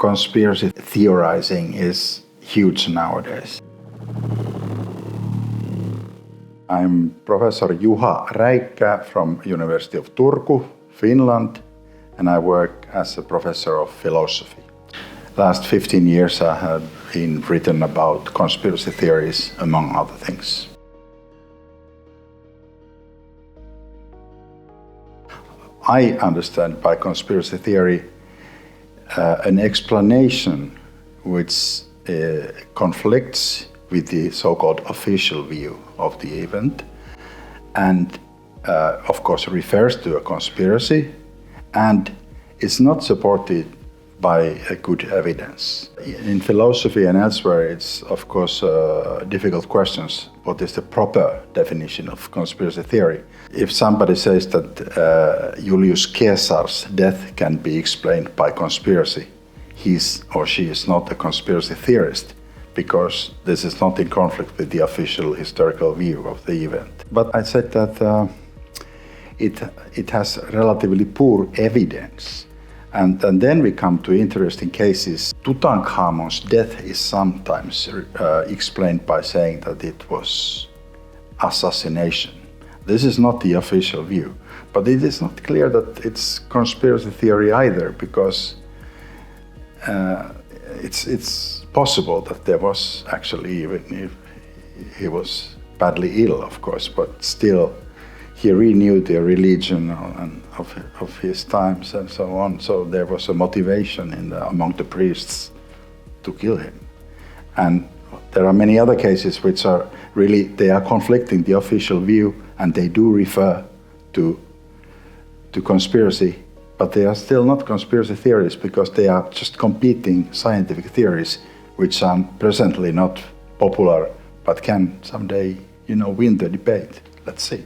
Conspiracy theorizing is huge nowadays. I'm Professor Juha Räikkä from University of Turku, Finland, and I work as a professor of philosophy. Last 15 years I have been written about conspiracy theories, among other things. I understand by conspiracy theory an explanation which conflicts with the so-called official view of the event and of course refers to a conspiracy and is not supported by a good evidence. In philosophy and elsewhere it's of course difficult questions. What is the proper definition of conspiracy theory? If somebody says that Julius Caesar's death can be explained by conspiracy, he's or she is not a conspiracy theorist because this is not in conflict with the official historical view of the event. But I said that it has relatively poor evidence. And then we come to interesting cases. Tutankhamun's death is sometimes explained by saying that it was assassination. This is not the official view, but it is not clear that it's conspiracy theory either, because it's possible that there was actually, even if he was badly ill, of course, but still he renewed the religion of his times and so on. So there was a motivation among the priests to kill him. And there are many other cases which are really, they are conflicting the official view and they do refer to conspiracy, but they are still not conspiracy theories because they are just competing scientific theories which are presently not popular but can someday, win the debate. Let's see.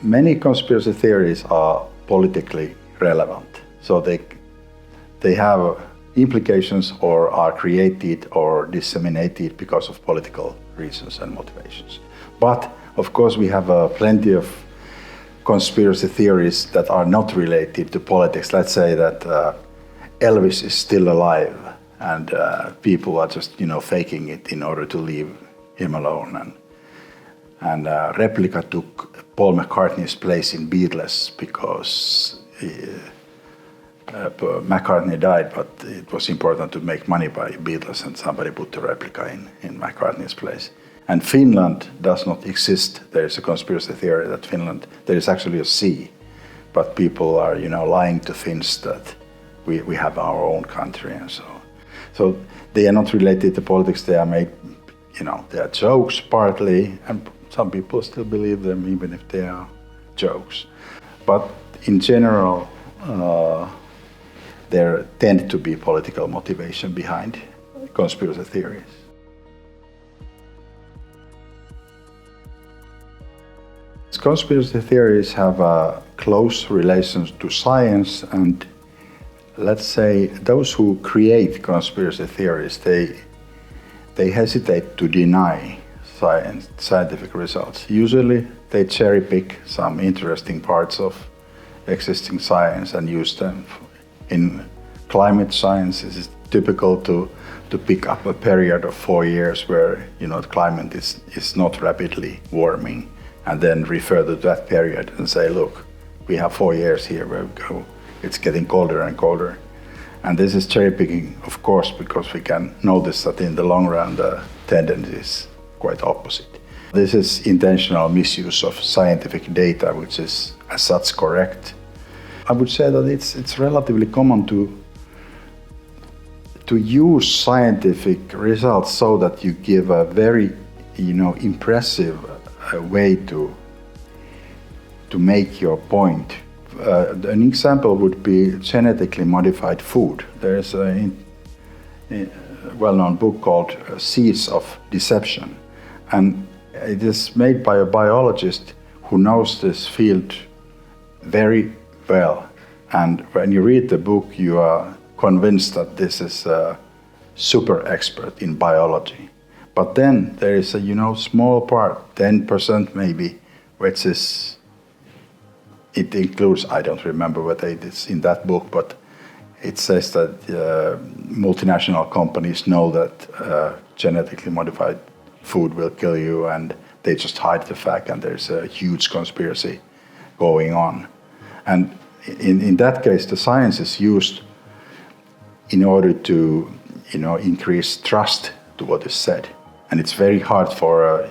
Many conspiracy theories are politically relevant, so they have implications or are created or disseminated because of political reasons and motivations. But of course we have plenty of conspiracy theories that are not related to politics. Let's say that Elvis is still alive and people are just faking it in order to leave him alone. And Replica took Paul McCartney's place in Beatles because McCartney died, but it was important to make money by Beatles and somebody put the Replica in McCartney's place. And Finland does not exist. There is a conspiracy theory that Finland, there is actually a sea, but people are lying to Finns that we have our own country and so on. So they are not related to politics, they are made, they are jokes partly, and some people still believe them even if they are jokes. But in general, there tend to be political motivation behind conspiracy theories. Conspiracy theories have a close relation to science, and let's say those who create conspiracy theories, they hesitate to deny scientific results. Usually they cherry pick some interesting parts of existing science and use them. In climate science, it is typical to pick up a period of 4 years where the climate is not rapidly warming, and then refer to that period and say, look, we have 4 years here where it's getting colder and colder. And this is cherry picking, of course, because we can notice that in the long run the tendency is quite opposite. This is intentional misuse of scientific data, which is as such correct. I would say that it's relatively common to use scientific results so that you give a very impressive way to make your point. An example would be genetically modified food. There is a well-known book called Seeds of Deception, and it is made by a biologist who knows this field very well. And when you read the book, you are convinced that this is a super expert in biology. But then there is a small part, 10% maybe, which is it includes, I don't remember whether it is in that book, but it says that multinational companies know that genetically modified food will kill you, and they just hide the fact, and there's a huge conspiracy going on. And in that case, the science is used in order to, increase trust to what is said. And it's very hard for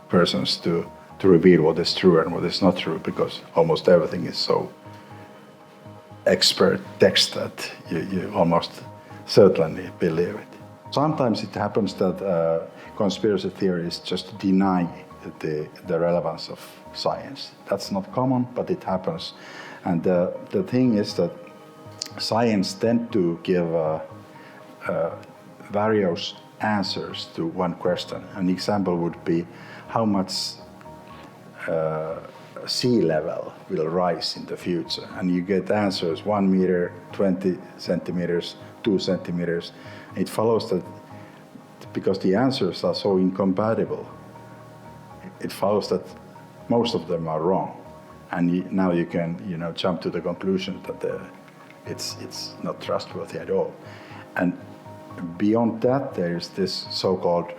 persons to reveal what is true and what is not true, because almost everything is so expert text that you almost certainly believe it. Sometimes it happens that conspiracy theories just deny the relevance of science. That's not common, but it happens. And the thing is that science tends to give various answers to one question. An example would be how much sea level will rise in the future, and you get answers 1 meter, 20 centimeters, 2 centimeters. It follows that because the answers are so incompatible, it follows that most of them are wrong, and now you can jump to the conclusion that it's not trustworthy at all. And beyond that, there is this so-called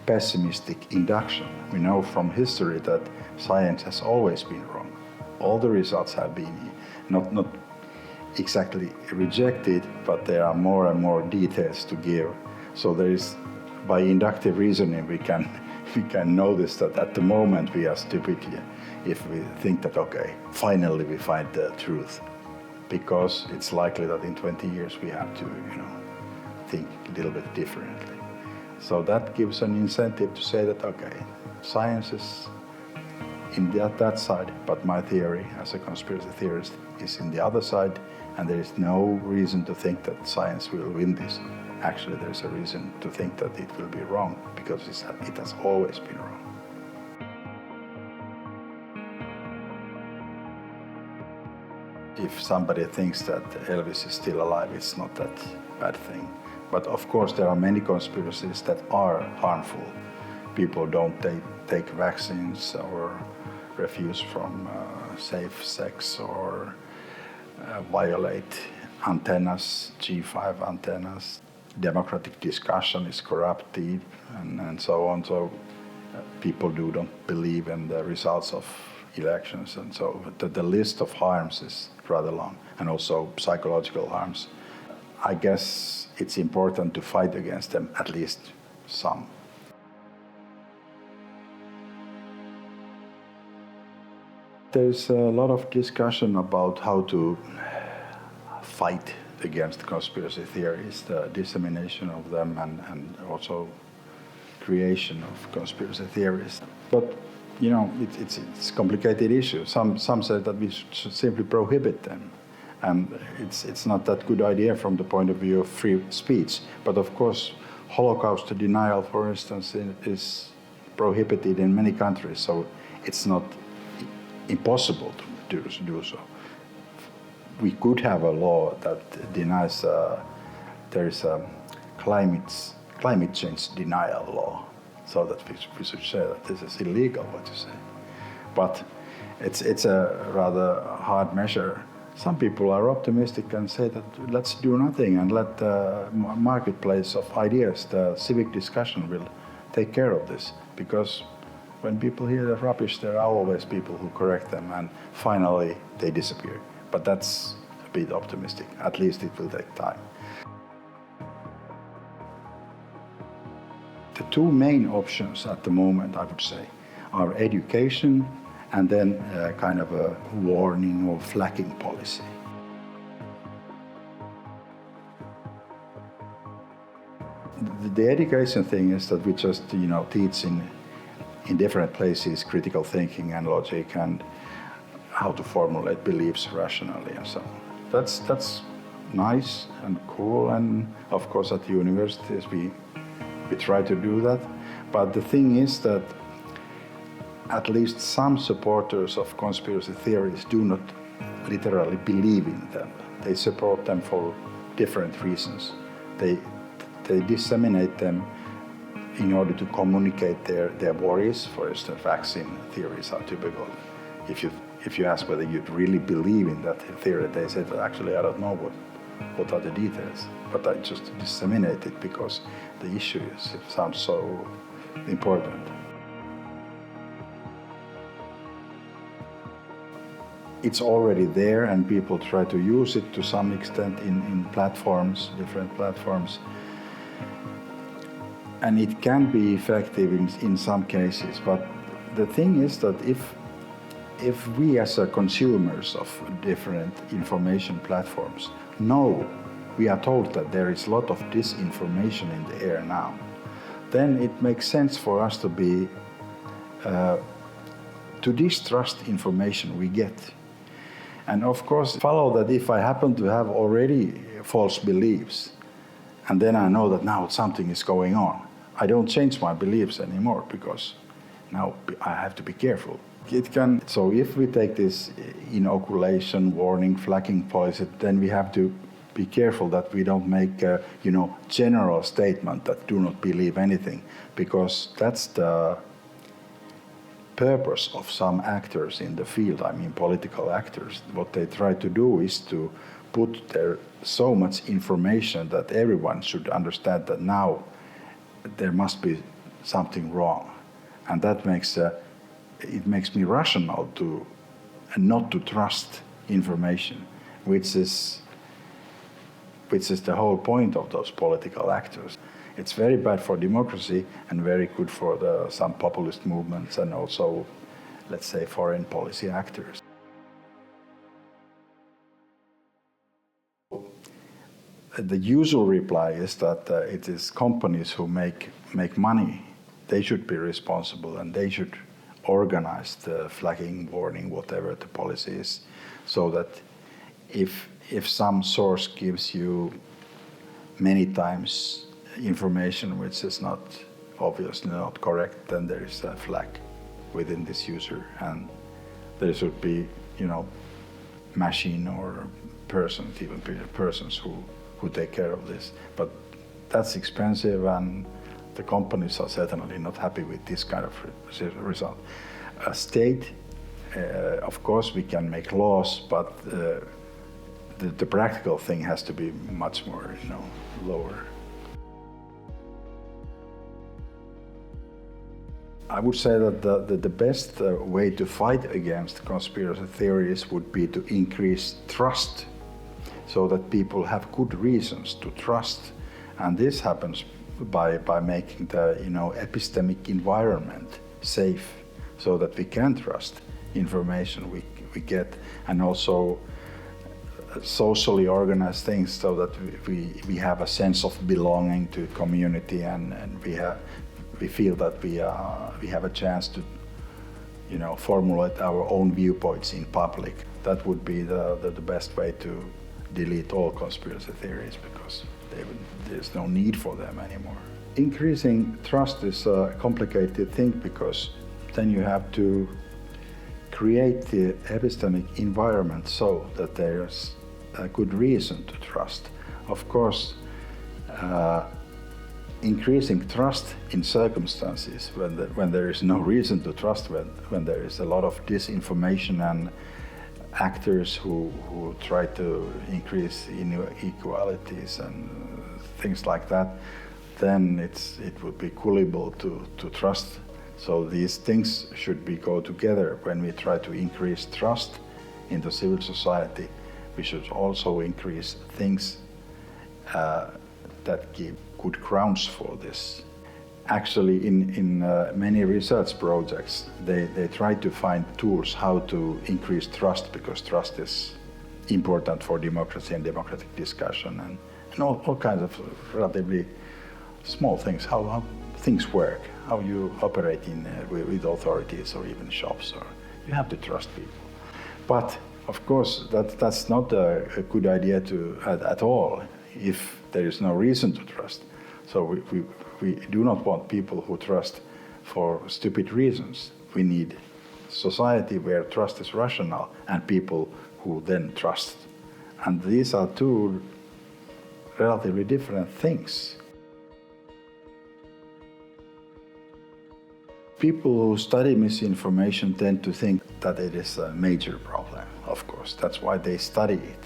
pessimistic induction. We know from history that science has always been wrong. All the results have been not exactly rejected, but there are more and more details to give. So there is, by inductive reasoning, we can notice that at the moment we are stupid if we think that, okay, finally we find the truth, because it's likely that in 20 years we have to think a little bit differently. So that gives an incentive to say that, okay, science is in that side, but my theory as a conspiracy theorist is in the other side, and there is no reason to think that science will win this. Actually, there's a reason to think that it will be wrong, because it has always been wrong. If somebody thinks that Elvis is still alive, it's not that bad thing. But of course, there are many conspiracies that are harmful. People don't take vaccines, or refuse from safe sex, or violate antennas, G5 antennas. Democratic discussion is corrupted, and so on. So people don't believe in the results of elections, and so the list of harms is rather long, and also psychological harms. I guess it's important to fight against them, at least some. There's a lot of discussion about how to fight against conspiracy theories, the dissemination of them, and also creation of conspiracy theories. But it's a complicated issue. Some say that we should simply prohibit them, and it's not that good idea from the point of view of free speech. But of course, Holocaust denial, for instance, is prohibited in many countries, so it's not impossible to do so. We could have a law that denies, there is a climate change denial law, so that we should say that this is illegal, what you say. But it's a rather hard measure. Some people are optimistic and say that let's do nothing and let the marketplace of ideas, the civic discussion, will take care of this, because when people hear the rubbish, there are always people who correct them, and finally they disappear. But that's a bit optimistic. At least it will take time. The two main options at the moment, I would say, are education and then kind of a warning or flagging policy. The education thing is that we just teach in different places critical thinking and logic and how to formulate beliefs rationally and so on. That's nice and cool, and of course at the universities we try to do that. But the thing is that at least some supporters of conspiracy theories do not literally believe in them. They support them for different reasons. They disseminate them in order to communicate their worries. For instance, vaccine theories are typical. If you if you ask whether you really believe in that theory, they say that actually I don't know what are the details, but I just disseminate it because the issue it sounds so important. It's already there and people try to use it to some extent in platforms, different platforms. And it can be effective in some cases, but the thing is that if we as consumers of different information platforms know, we are told that there is a lot of disinformation in the air now, then it makes sense for us to be to distrust information we get. And of course, follow that if I happen to have already false beliefs, and then I know that now something is going on, I don't change my beliefs anymore because now I have to be careful. So if we take this inoculation, warning, flagging policy, then we have to be careful that we don't make a general statement that do not believe anything, because that's the purpose of some actors in the field, I mean political actors. What they try to do is to put there so much information that everyone should understand that now there must be something wrong. And that makes it makes me rational to not to trust information, which is the whole point of those political actors. It's very bad for democracy and very good for some populist movements and also, let's say, foreign policy actors. The usual reply is that it is companies who make money. They should be responsible and they should organize the flagging, warning, whatever the policy is, so that if some source gives you many times information which is not obviously not correct, then there is a flag within this user, and there should be machine or persons, even persons who take care of this. But that's expensive, and the companies are certainly not happy with this kind of result. A state, of course, we can make laws, but the practical thing has to be much more, lower. I would say that the best way to fight against conspiracy theories would be to increase trust, so that people have good reasons to trust, and this happens by making the epistemic environment safe, so that we can trust information we get, and also socially organized things, so that we have a sense of belonging to a community, and we feel that we have a chance to formulate our own viewpoints in public. That would be the best way to delete all conspiracy theories, because there's no need for them anymore. Increasing trust is a complicated thing, because then you have to create the epistemic environment so that there's a good reason to trust. Of course, increasing trust in circumstances when there is no reason to trust, when there is a lot of disinformation and actors who try to increase inequalities and things like that, then it would be gullible to trust. So these things should go together. When we try to increase trust in the civil society, we should also increase things that give good grounds for this. Actually, in many research projects, they try to find tools how to increase trust, because trust is important for democracy and democratic discussion, and all kinds of relatively small things, how things work, how you operate with authorities or even shops, or you have to trust people. But of course, that's not a good idea at all if there is no reason to trust. So we do not want people who trust for stupid reasons. We need society where trust is rational and people who then trust. And these are two relatively different things. people who study misinformation tend to think that it is a major problem, of course. That's why they study it.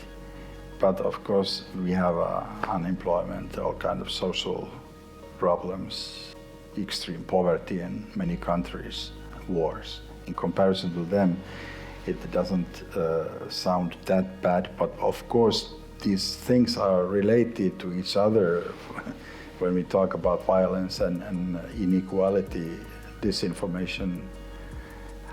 But of course, we have unemployment, all kinds of social problems, extreme poverty in many countries, wars. In comparison to them, it doesn't sound that bad, but of course, these things are related to each other. When we talk about violence and inequality, disinformation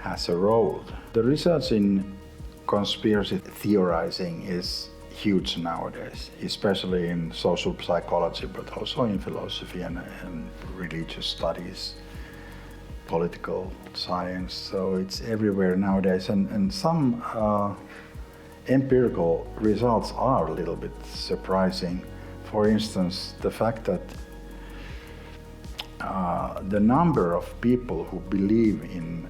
has a role. The research in conspiracy theorizing is huge nowadays, especially in social psychology, but also in philosophy and religious studies, political science. So it's everywhere nowadays, and some empirical results are a little bit surprising. For instance, the fact that the number of people who believe in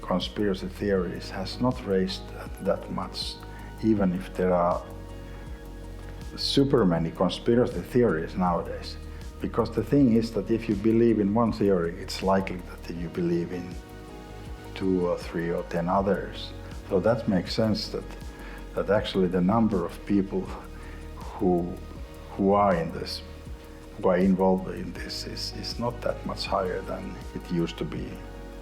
conspiracy theories has not raised that much, even if there are super many conspiracy theories nowadays. Because the thing is that if you believe in one theory, it's likely that you believe in 2 or 3 or 10 others. So that makes sense that actually the number of people who are in this, who are involved in this is not that much higher than it used to be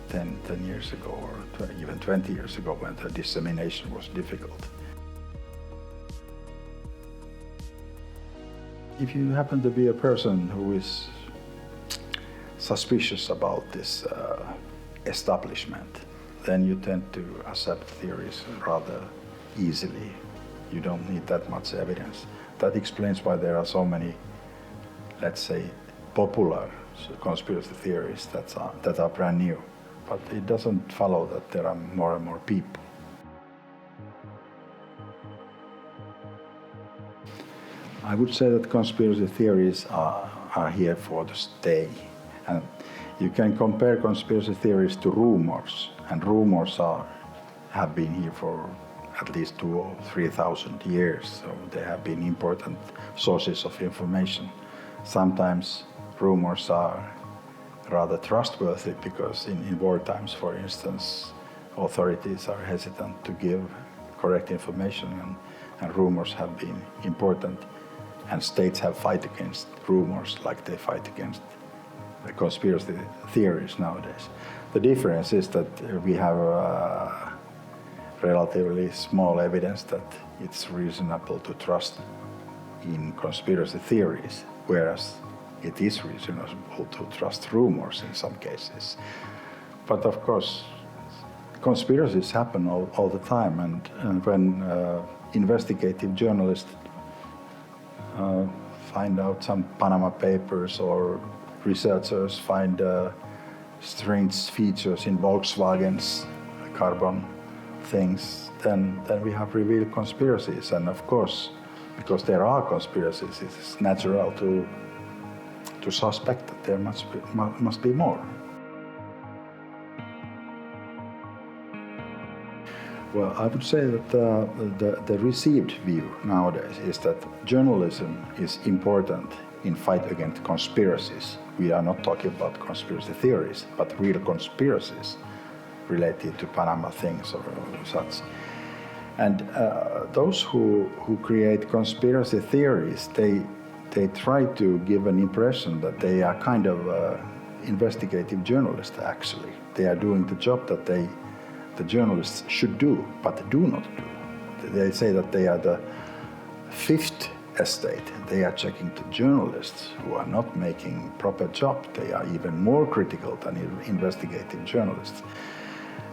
10 years ago or even 20 years ago when the dissemination was difficult. If you happen to be a person who is suspicious about this establishment, then you tend to accept theories rather easily. You don't need that much evidence. That explains why there are so many, let's say, popular conspiracy theories that are brand new. But it doesn't follow that there are more and more people. I would say that conspiracy theories are here for to stay. And you can compare conspiracy theories to rumors, and rumors have been here for at least 2,000 or 3,000 years, so they have been important sources of information. Sometimes rumors are rather trustworthy because in war times, for instance, authorities are hesitant to give correct information, and rumors have been important. And states have fight against rumors like they fight against the conspiracy theories nowadays. The difference is that we have relatively small evidence that it's reasonable to trust in conspiracy theories, whereas it is reasonable to trust rumors in some cases. But of course, conspiracies happen all the time, and when investigative journalists find out some Panama Papers or researchers find strange features in Volkswagen's carbon things, then we have revealed conspiracies. And of course, because there are conspiracies, it's natural to suspect that there must be more. Well, I would say that the received view nowadays is that journalism is important in fight against conspiracies. We are not talking about conspiracy theories, but real conspiracies related to Panama things or such. And those who create conspiracy theories, they try to give an impression that they are kind of investigative journalists actually. They are doing the job that the journalists should do, but do not do. They say that they are the fifth estate. They are checking the journalists who are not making proper job. They are even more critical than investigative journalists.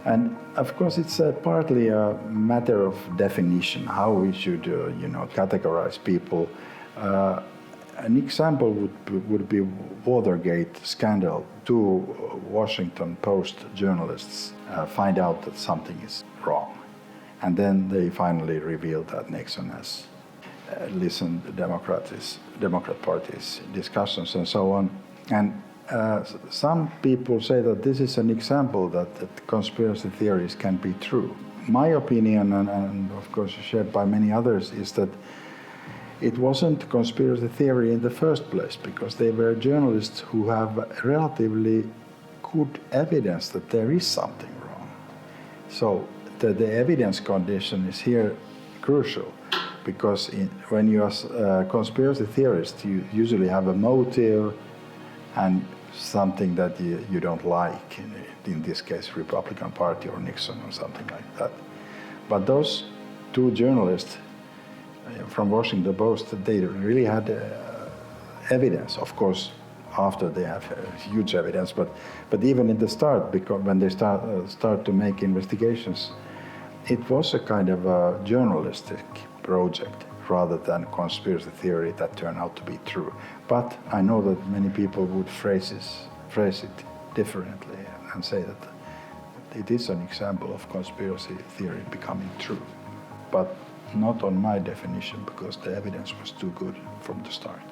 And of course, it's partly a matter of definition, how we should, categorize people. An example would be Watergate scandal. 2 Washington Post journalists find out that something is wrong, and then they finally reveal that Nixon has listened to Democrat Party's discussions and so on. And some people say that this is an example that conspiracy theories can be true. My opinion, and of course shared by many others, is that it wasn't conspiracy theory in the first place, because they were journalists who have relatively good evidence that there is something wrong. So the evidence condition is here crucial, because when you are a conspiracy theorist, you usually have a motive and something that you don't like, in this case Republican Party or Nixon or something like that. But those two journalists from Washington Post, they really had evidence, of course, after they have huge evidence, but even in the start, because when they start to make investigations, it was a kind of a journalistic project rather than conspiracy theory that turned out to be true. But I know that many people would phrase it differently and say that it is an example of conspiracy theory becoming true. But not on my definition, because the evidence was too good from the start.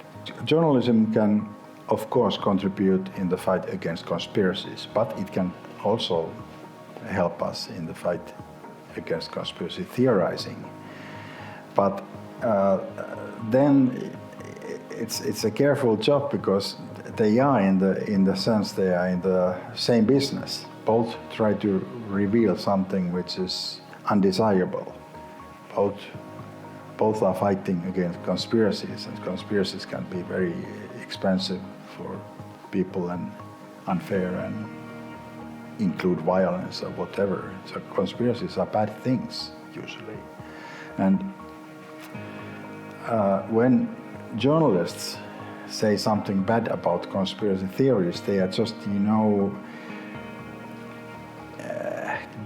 Journalism can, of course, contribute in the fight against conspiracies, but it can also help us in the fight against conspiracy theorizing. But then it's a careful job, because they are in the sense they are in the same business. Both try to reveal something which is undesirable. Both are fighting against conspiracies, and conspiracies can be very expensive for people and unfair and include violence or whatever. So conspiracies are bad things usually. And when journalists say something bad about conspiracy theories, they are just,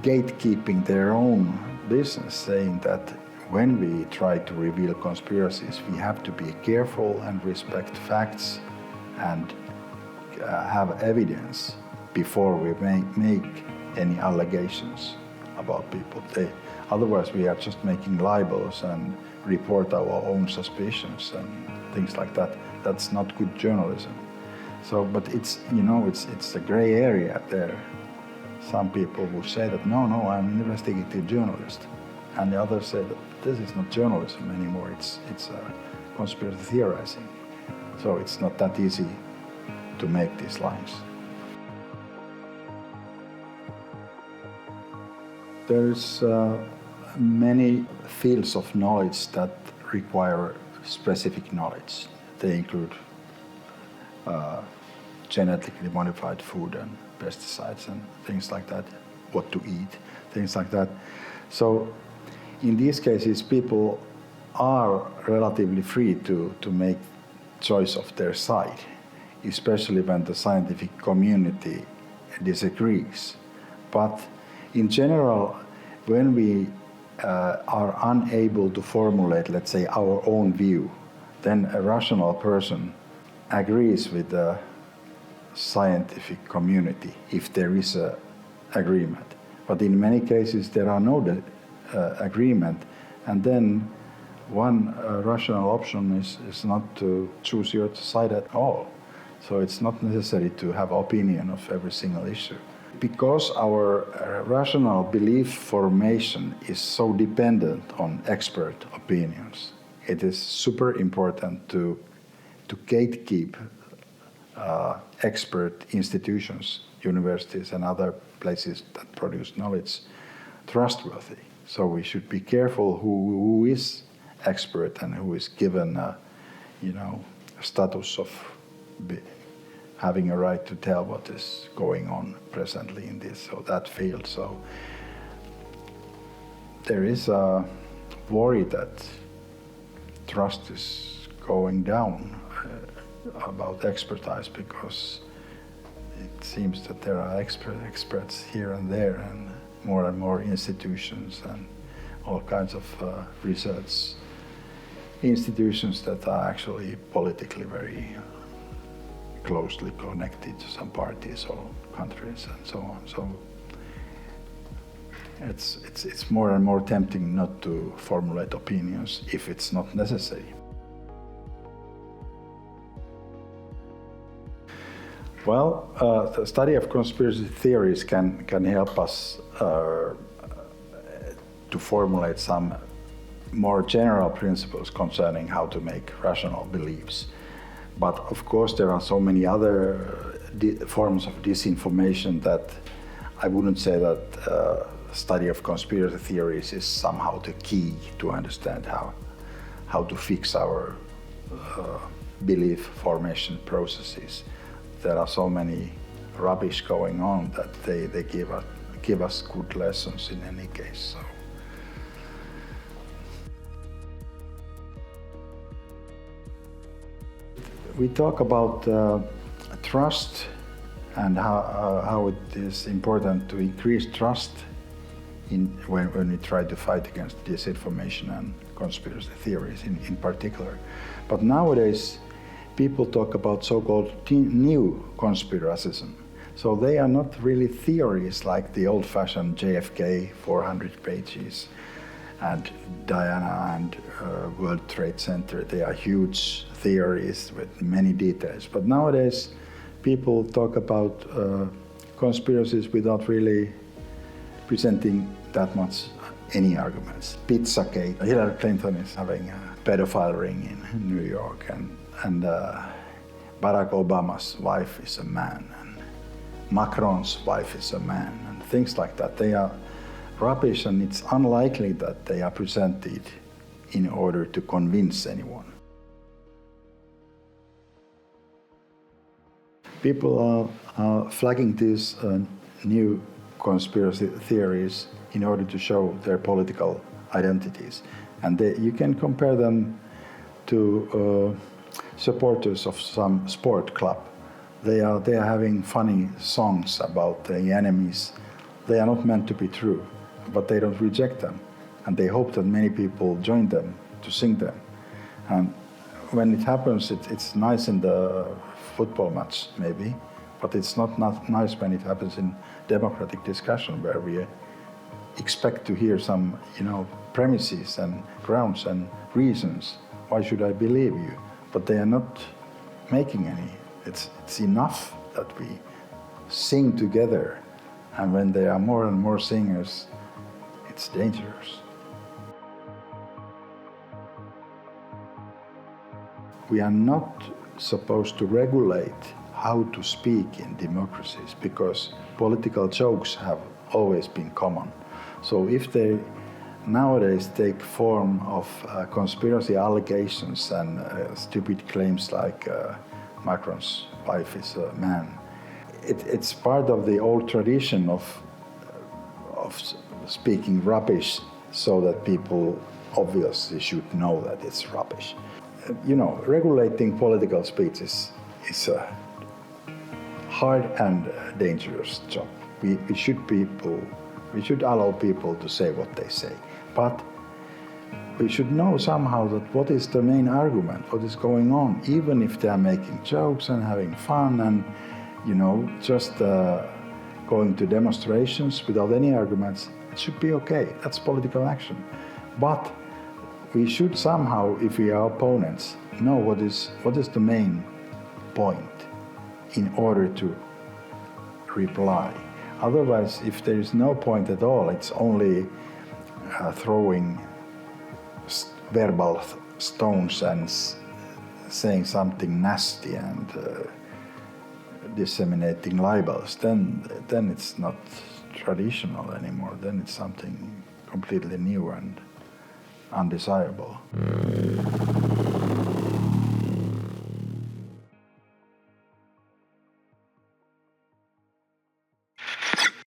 gatekeeping their own business, saying that when we try to reveal conspiracies, we have to be careful and respect facts and have evidence before we make any allegations about people. Otherwise, we are just making libels and report our own suspicions and things like that. That's not good journalism. So, but it's a gray area there. Some people would say that no, I'm an investigative journalist, and the others say that this is not journalism anymore. It's conspiracy theorizing. So it's not that easy to make these lines. There's many fields of knowledge that require specific knowledge. They include genetically modified food and pesticides and things like that, what to eat, things like that. So in these cases, people are relatively free to make choice of their side, especially when the scientific community disagrees. But in general, when we are unable to formulate, let's say, our own view, then a rational person agrees with the scientific community if there is an agreement. But in many cases there are no agreement, and then one rational option is not to choose your side at all. So it's not necessary to have opinion of every single issue. Because our rational belief formation is so dependent on expert opinions, it is super important to gatekeep expert institutions, universities and other places that produce knowledge trustworthy. So we should be careful who is expert and who is given a status of having a right to tell what is going on presently in this or that field. So there is a worry that trust is going down about expertise, because it seems that there are experts here and there, and more institutions and all kinds of research institutions that are actually politically very closely connected to some parties or countries and so on. So it's more and more tempting not to formulate opinions if it's not necessary. Well, the study of conspiracy theories can help us to formulate some more general principles concerning how to make rational beliefs. But of course there are so many other forms of disinformation that I wouldn't say that study of conspiracy theories is somehow the key to understand how to fix our belief formation processes. There are so many rubbish going on that they give us good lessons in any case. So. We talk about trust and how it is important to increase trust when we try to fight against disinformation and conspiracy theories in particular. But nowadays, people talk about so-called new conspiracism. So they are not really theories like the old-fashioned JFK 400 pages and Diana and World Trade Center. They are huge theories with many details. But nowadays, people talk about conspiracies without really presenting that much any arguments. Pizzagate. Hillary Clinton is having a pedophile ring in New York, and Barack Obama's wife is a man, and Macron's wife is a man, and things like that. They are rubbish, and it's unlikely that they are presented in order to convince anyone. People are flagging these new conspiracy theories in order to show their political identities. And you can compare them to supporters of some sport club. They are having funny songs about the enemies. They are not meant to be true, but they don't reject them. And they hope that many people join them to sing them. And when it happens, it's nice in the football match, maybe, but it's not nice when it happens in democratic discussion where we expect to hear some, premises and grounds and reasons. Why should I believe you? But they are not making any. It's enough that we sing together, and when there are more and more singers, it's dangerous. We are not supposed to regulate how to speak in democracies because political jokes have always been common. So if they nowadays take form of conspiracy allegations and stupid claims like Macron's wife is a man, it's part of the old tradition of speaking rubbish so that people obviously should know that it's rubbish. Regulating political speech is a hard and dangerous job. We should allow people to say what they say, but we should know somehow that what is the main argument, what is going on, even if they are making jokes and having fun and just going to demonstrations without any arguments. It should be okay. That's political action. But we should somehow, if we are opponents, know what is the main point in order to reply. Otherwise, if there is no point at all, it's only throwing verbal stones and saying something nasty and disseminating libels, then it's not traditional anymore. Then it's something completely new and undesirable.